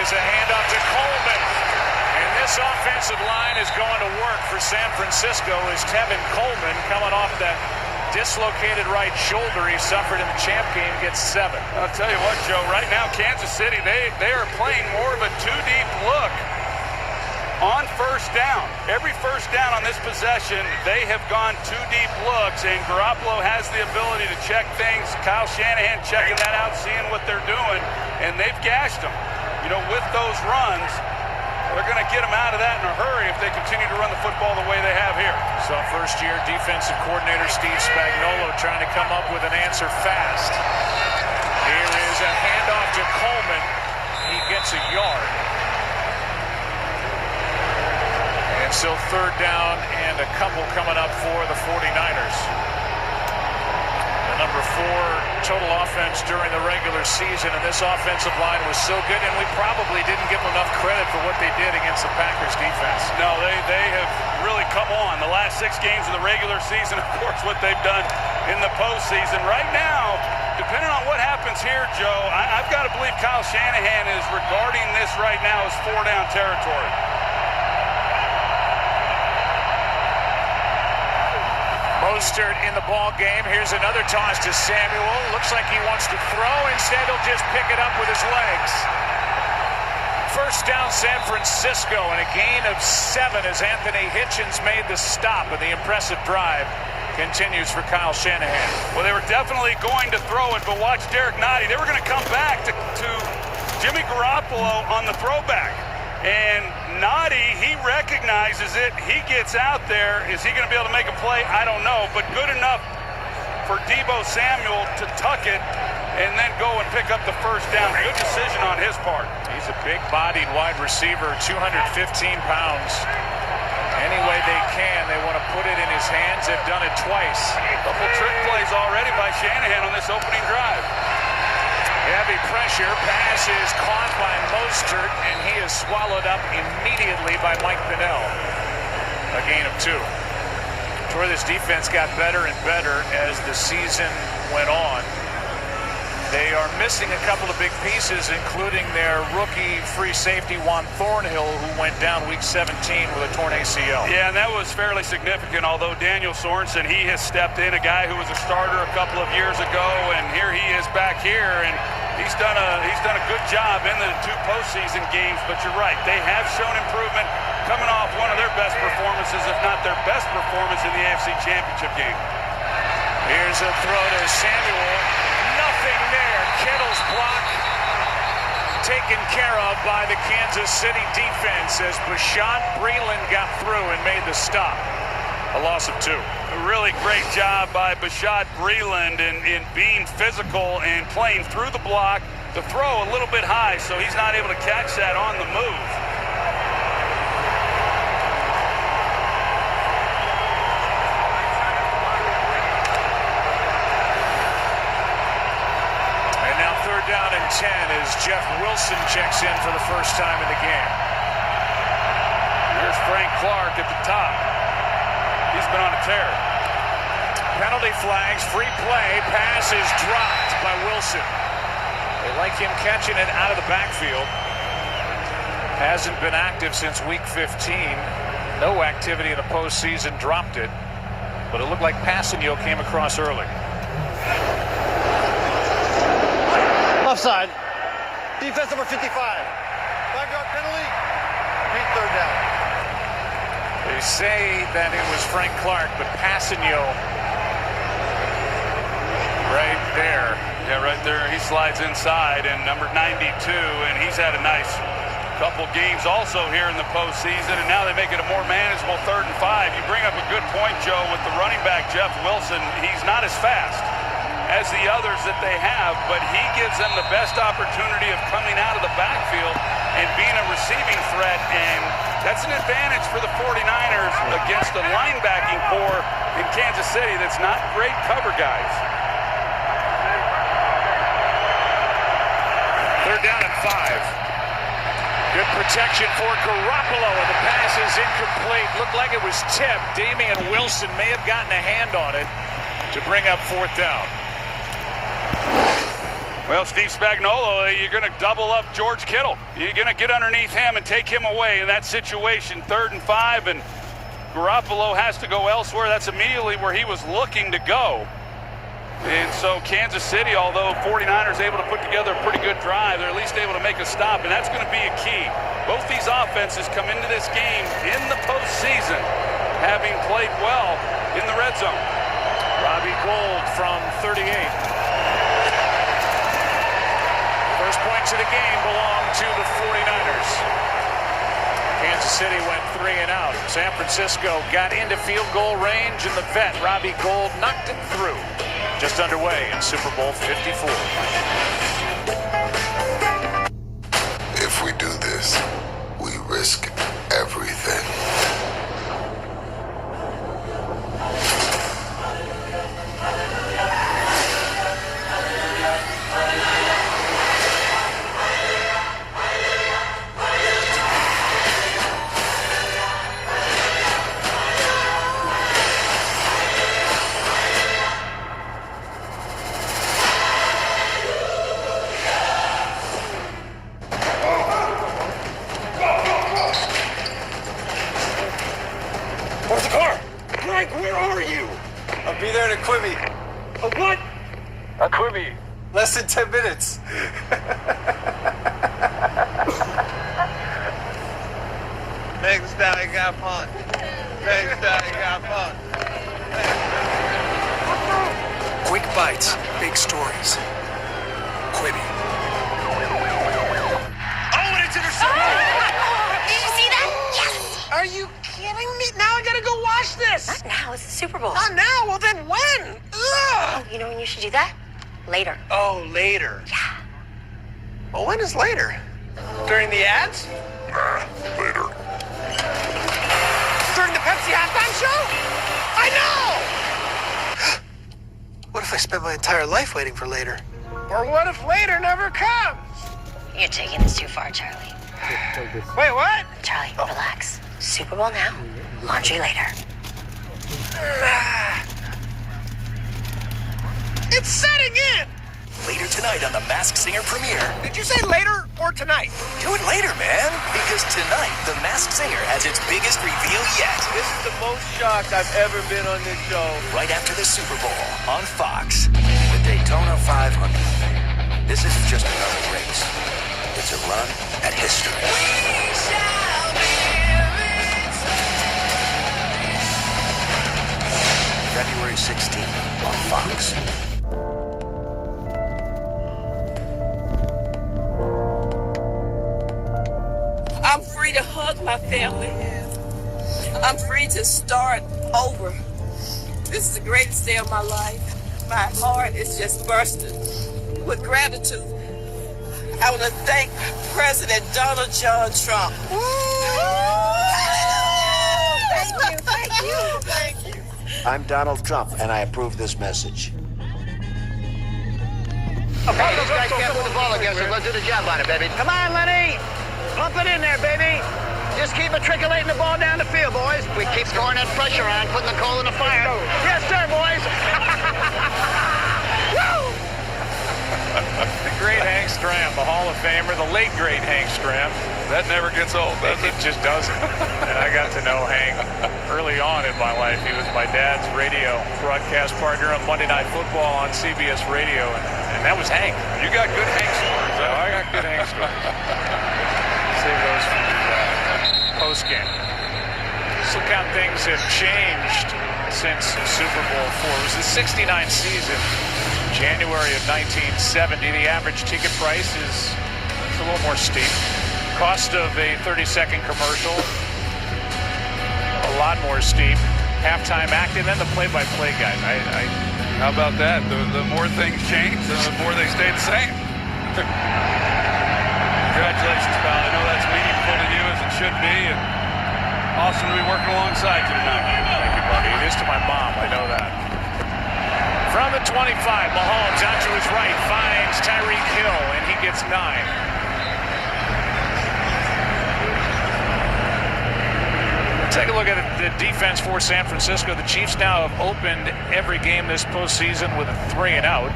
Here's a handoff to Coleman. And this offensive line is going to work for San Francisco as Tevin Coleman, coming off that dislocated right shoulder he suffered in the champ game, gets 7. I'll tell you what, Joe, right now Kansas City, they are playing more of a two-deep look on first down. Every first down on this possession, they have gone two deep looks, and Garoppolo has the ability to check things. Kyle Shanahan checking that out, seeing what they're doing, and they've gashed them. You know, with those runs, they're going to get them out of that in a hurry if they continue to run the football the way they have here. So first-year defensive coordinator Steve Spagnuolo trying to come up with an answer fast. Here is a handoff to Coleman. He gets a yard. And so third down and a couple coming up for the 49ers. The number 4 total offense during the regular season, and this offensive line was so good, and we probably didn't give them enough credit for what they did against the Packers defense. No, they have really come on. The last 6 games of the regular season, of course, what they've done in the postseason. Right now, depending on what happens here, Joe, I've got to believe Kyle Shanahan is regarding this right now as 4-down territory. Mostert in the ball game. Here's another toss to Samuel. Looks like he wants to throw. Instead, he'll just pick it up with his legs. First down, San Francisco, and a gain of 7 as Anthony Hitchens made the stop, and the impressive drive continues for Kyle Shanahan. Well, they were definitely going to throw it, but watch Derek Nottie. They were going to come back to Jimmy Garoppolo on the throwback. And Nottie, he recognizes it. He gets out there. Is he going to be able to make a play? I don't know. But good enough for Deebo Samuel to tuck it and then go and pick up the first down. Good decision on his part. He's a big-bodied wide receiver, 215 pounds. Any way they can, they want to put it in his hands. They've done it twice. Couple trick plays already by Shanahan on this opening drive. Heavy pressure, pass is caught by Mostert, and he is swallowed up immediately by Mike Pinnell. A gain of 2. Where this defense got better and better as the season went on. They are missing a couple of big pieces, including their rookie free safety Juan Thornhill, who went down week 17 with a torn ACL. Yeah, and that was fairly significant, although Daniel Sorensen, he has stepped in, a guy who was a starter a couple of years ago, and here he is back here, and he's done a good job in the 2 postseason games. But you're right, they have shown improvement, coming off one of their best performances, if not their best performance in the AFC Championship game. Here's a throw to Samuel. Nothing there. Kittle's block taken care of by the Kansas City defense as Bashaud Breeland got through and made the stop. A loss of 2. A really great job by Bashaud Breeland in being physical and playing through the block. The throw a little bit high, so he's not able to catch that on the move. Down in 10 as Jeff Wilson checks in for the first time in the game. There's Frank Clark at the top. He's been on a tear. Penalty flags, free play, pass is dropped by Wilson. They like him catching it out of the backfield. Hasn't been active since week 15. No activity in the postseason, dropped it. But it looked like Passanio came across early. Offside. Defense number 55. 5-yard penalty. Repeat third down. They say that it was Frank Clark, but Passanio right there. Yeah, right there. He slides inside, and number 92, and he's had a nice couple games also here in the postseason, and now they make it a more manageable 3rd and 5. You bring up a good point, Joe, with the running back, Jeff Wilson. He's not as fast as the others that they have, but he gives them the best opportunity of coming out of the backfield and being a receiving threat, and that's an advantage for the 49ers against the linebacking core in Kansas City that's not great cover guys. 3rd down and 5. Good protection for Garoppolo, and the pass is incomplete. Looked like it was tipped. Damian Wilson may have gotten a hand on it to bring up 4th down. Well, Steve Spagnuolo, you're going to double up George Kittle. You're going to get underneath him and take him away in that situation. 3rd and 5, and Garoppolo has to go elsewhere. That's immediately where he was looking to go. And so Kansas City, although 49ers able to put together a pretty good drive, they're at least able to make a stop, and that's going to be a key. Both these offenses come into this game in the postseason having played well in the red zone. Robbie Gould from 38. First points of the game belong to the 49ers. Kansas City went 3 and out. San Francisco got into field goal range, and the vet, Robbie Gould, knocked it through. Just underway in Super Bowl 54. If we do this, we risk everything. Where's the car? Frank, where are you? I'll be there in a Quibi. A what? A Quibi. Less than 10 minutes. Next time, got fun. Next time, got fun. Quick bites, big stories. Quibi. Oh, and it's intercepted! Did you see that? Yes! Are you kidding me? Now I gotta go watch this! Not now, it's the Super Bowl. Not now? Well, then when? Ugh! Oh, you know when you should do that? Later. Oh, later. Yeah. Well, when is later? During the ads? Later. During the Pepsi halftime show? I know! What if I spent my entire life waiting for later? Or what if later never comes? You're taking this too far, Charlie. Wait, what? Charlie, relax. Super Bowl now, laundry later. It's setting in! Later tonight on The Masked Singer premiere. Did you say later or tonight? Do it later, man. Because tonight, The Masked Singer has its biggest reveal yet. This is the most shocked I've ever been on this show. Right after the Super Bowl on Fox. The Daytona 500. This isn't just another race. It's a run at history. February 16th on Fox. I'm free to hug my family. I'm free to start over. This is the greatest day of my life. My heart is just bursting with gratitude. I want to thank President Donald John Trump. Thank you. I'm Donald Trump, and I approve this message. Okay, this guy can't move the ball against us. Let's do the job on it, baby. Come on, Lenny. Pump it in there, baby. Just keep it trickulating the ball down the field, boys. We keep scoring that pressure on, putting the coal in the fire. Yes, sir, boys. Woo! The great Hank Stram, the Hall of Famer, the late great Hank Stram. That never gets old, does It it? just doesn't. And I got to know Hank early on in my life. He was my dad's radio broadcast partner on Monday Night Football on CBS Radio, and that was Hank. You got good Hank stories, So huh? I got good Hank stories. Save those for the post game. Just look how things have changed since Super Bowl IV. It was the '69 season, January of 1970. The average ticket price is a little more steep. Cost of a 30-second commercial, a lot more steep. Halftime act, and then the play-by-play guy. How about that? The more things change, the more they stay the same. Congratulations, pal. I know that's meaningful to you as it should be, and awesome to be working alongside you tonight. Thank you, buddy. It is to my mom, I know that. From the 25, Mahomes out to his right, finds Tyreek Hill, and he gets 9. Take a look at the defense for San Francisco. The Chiefs now have opened every game this postseason with a 3 and out.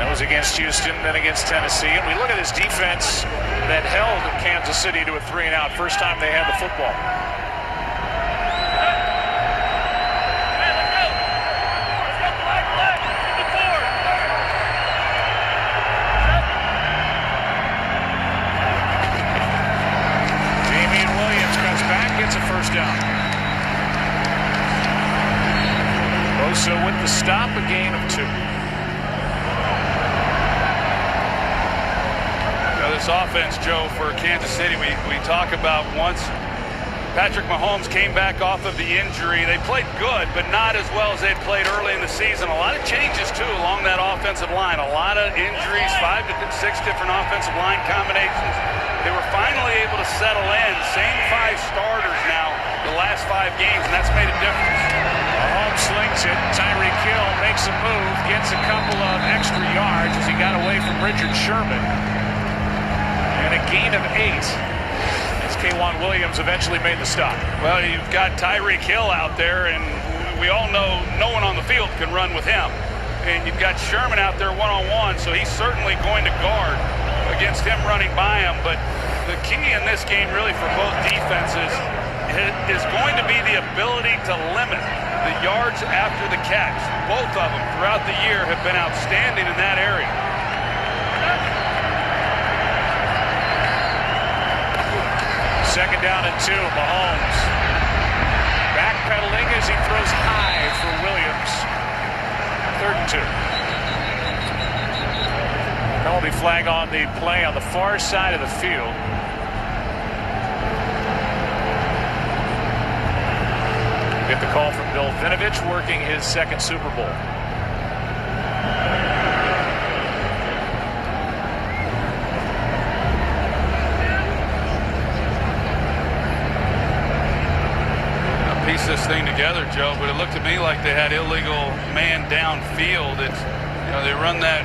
That was against Houston, then against Tennessee. And we look at this defense that held Kansas City to a 3-and-out. First time they had the football. Damian Williams comes back, gets a first down. Bosa with the stop, a gain of 2. This offense, Joe, for Kansas City, we talk about once Patrick Mahomes came back off of the injury. They played good, but not as well as they'd played early in the season. A lot of changes, too, along that offensive line. A lot of injuries, 5 to 6 different offensive line combinations. They were finally able to settle in. Same 5 starters now the last 5 games, and that's made a difference. Mahomes slings it. Tyreek Hill makes a move, gets a couple of extra yards as he got away from Richard Sherman. And a gain of 8 as K'Waun Williams eventually made the stop. Well, you've got Tyreek Hill out there, and we all know no one on the field can run with him. And you've got Sherman out there one-on-one, so he's certainly going to guard against him running by him. But the key in this game really for both defenses is going to be the ability to limit the yards after the catch. Both of them throughout the year have been outstanding in that area. Second down and 2, Mahomes backpedaling as he throws high for Williams. 3rd and 2. Penalty flag on the play on the far side of the field. Get the call from Bill Vinovich, working his 2nd Super Bowl. Piece this thing together, Joe, but it looked to me like they had illegal man downfield. It's, you know, they run that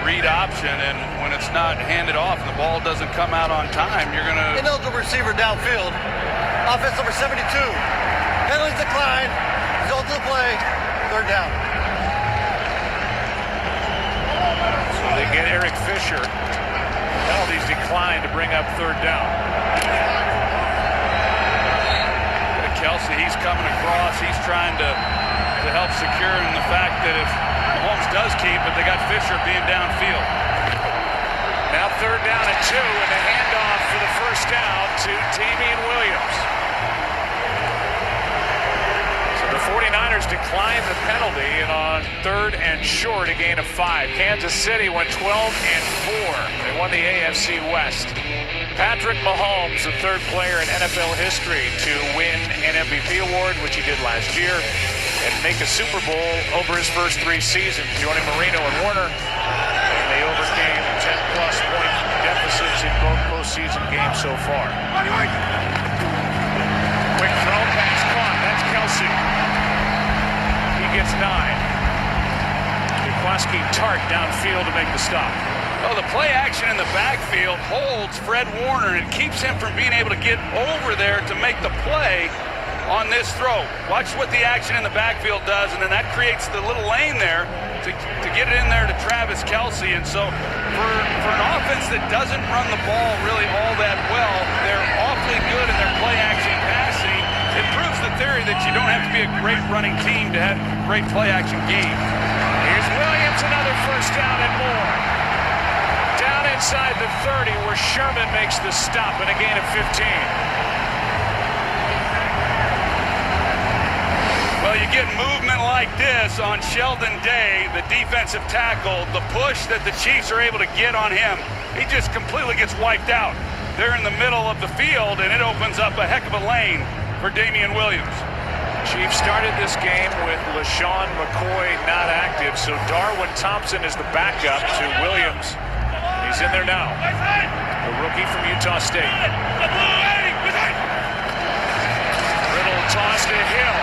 read option, and when it's not handed off and the ball doesn't come out on time, you're going to... Ineligible receiver downfield. Offense number 72. Penalties decline. Result of the play. 3rd down. So they get Eric Fisher. Penalties decline to bring up 3rd down. Kelsey, he's coming across. He's trying to help secure in the fact that if Mahomes does keep it, they got Fisher being downfield. Now 3rd down and 2, and a handoff for the first down to Damian Williams. So the 49ers declined the penalty, and on 3rd and short, a gain of 5. Kansas City went 12-4. They won the AFC West. Patrick Mahomes, the 3rd player in NFL history to win an MVP award, which he did last year, and make a Super Bowl over his first 3 seasons, joining Marino and Warner. And they overcame 10-plus point deficits in both postseason games so far. Quick throw, pass caught. That's Kelsey. He gets 9. Jaquiski Tartt downfield to make the stop. Oh, the play action in the backfield holds Fred Warner and keeps him from being able to get over there to make the play on this throw. Watch what the action in the backfield does, and then that creates the little lane there to get it in there to Travis Kelsey. And so for an offense that doesn't run the ball really all that well, they're awfully good in their play action passing. It proves the theory that you don't have to be a great running team to have great play action games. Here's Williams, another first down and more. Down inside the 30 where Sherman makes the stop and a gain of 15. Well, you get movement like this on Sheldon Day, the defensive tackle, the push that the Chiefs are able to get on him. He just completely gets wiped out. They're in the middle of the field, and it opens up a heck of a lane for Damian Williams. Chiefs started this game with LaShawn McCoy not active, so Darwin Thompson is the backup to Williams. He's in there now, the rookie from Utah State. Riddle toss to Hill.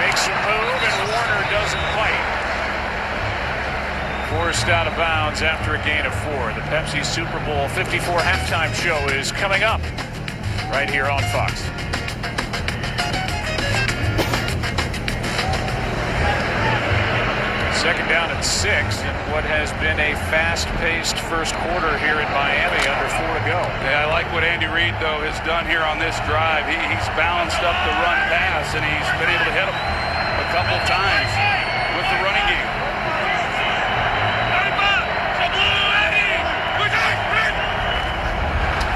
Makes a move, and Warner doesn't bite. Forced out of bounds after a gain of 4. The Pepsi Super Bowl 54 halftime show is coming up right here on Fox. Second down and 6 in what has been a fast-paced first quarter here in Miami, under 4 to go. Yeah, I like what Andy Reid, though, has done here on this drive. He's balanced up the run pass, and he's been able to hit him a couple times with the running game.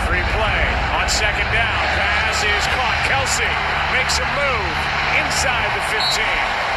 Free play on second down. Pass is caught. Kelsey makes a move inside the 15.